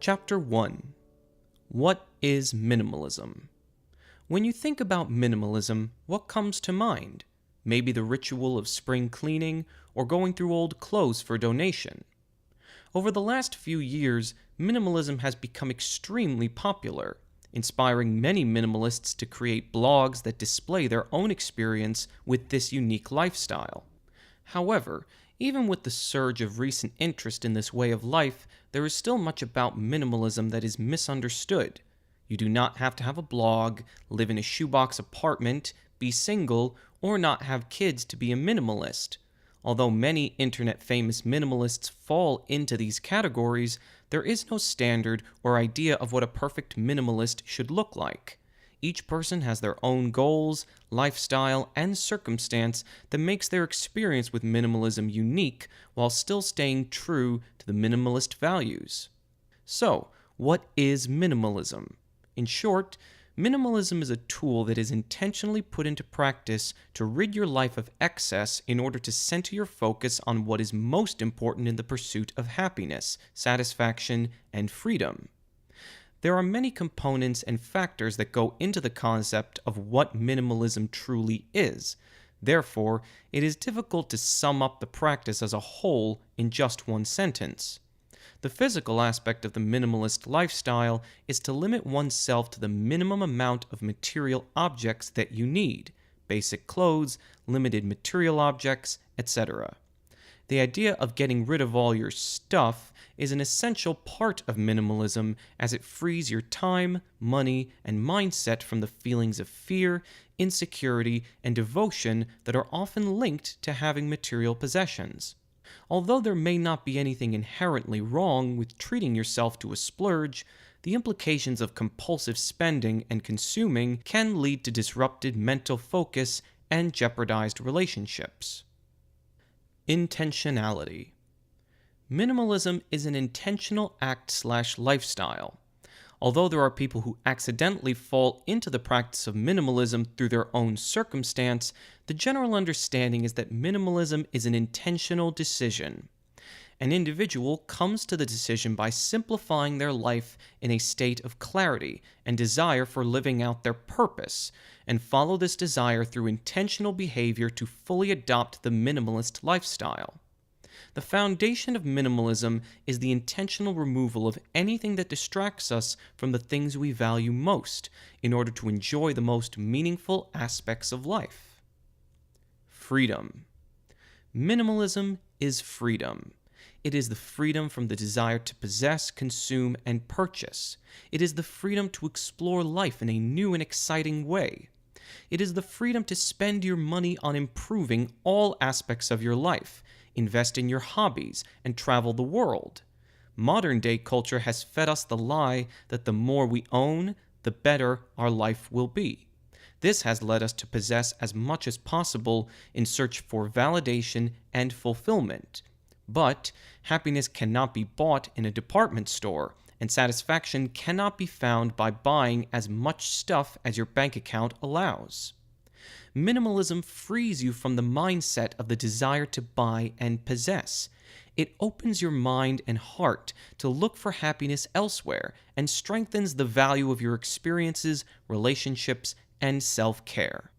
Chapter 1. What is minimalism? When you think about minimalism, what comes to mind? Maybe the ritual of spring cleaning or going through old clothes for donation. Over the last few years, minimalism has become extremely popular, inspiring many minimalists to create blogs that display their own experience with this unique lifestyle. However, even with the surge of recent interest in this way of life, there is still much about minimalism that is misunderstood. You do not have to have a blog, live in a shoebox apartment, be single, or not have kids to be a minimalist. Although many internet-famous minimalists fall into these categories, there is no standard or idea of what a perfect minimalist should look like. Each person has their own goals, lifestyle, and circumstance that makes their experience with minimalism unique while still staying true to the minimalist values. So, what is minimalism? In short, minimalism is a tool that is intentionally put into practice to rid your life of excess in order to center your focus on what is most important in the pursuit of happiness, satisfaction, and freedom. There are many components and factors that go into the concept of what minimalism truly is. Therefore, it is difficult to sum up the practice as a whole in just one sentence. The physical aspect of the minimalist lifestyle is to limit oneself to the minimum amount of material objects that you need, basic clothes, limited material objects, etc. The idea of getting rid of all your stuff is an essential part of minimalism as it frees your time, money, and mindset from the feelings of fear, insecurity, and devotion that are often linked to having material possessions. Although there may not be anything inherently wrong with treating yourself to a splurge, the implications of compulsive spending and consuming can lead to disrupted mental focus and jeopardized relationships. Intentionality. Minimalism is an intentional act/lifestyle. Although there are people who accidentally fall into the practice of minimalism through their own circumstance, the general understanding is that minimalism is an intentional decision. An individual comes to the decision by simplifying their life in a state of clarity and desire for living out their purpose, and follow this desire through intentional behavior to fully adopt the minimalist lifestyle. The foundation of minimalism is the intentional removal of anything that distracts us from the things we value most in order to enjoy the most meaningful aspects of life. Freedom. Minimalism is freedom. It is the freedom from the desire to possess, consume, and purchase. It is the freedom to explore life in a new and exciting way. It is the freedom to spend your money on improving all aspects of your life, invest in your hobbies, and travel the world. Modern-day culture has fed us the lie that the more we own, the better our life will be. This has led us to possess as much as possible in search for validation and fulfillment. But happiness cannot be bought in a department store, and satisfaction cannot be found by buying as much stuff as your bank account allows. Minimalism frees you from the mindset of the desire to buy and possess. It opens your mind and heart to look for happiness elsewhere and strengthens the value of your experiences, relationships, and self-care.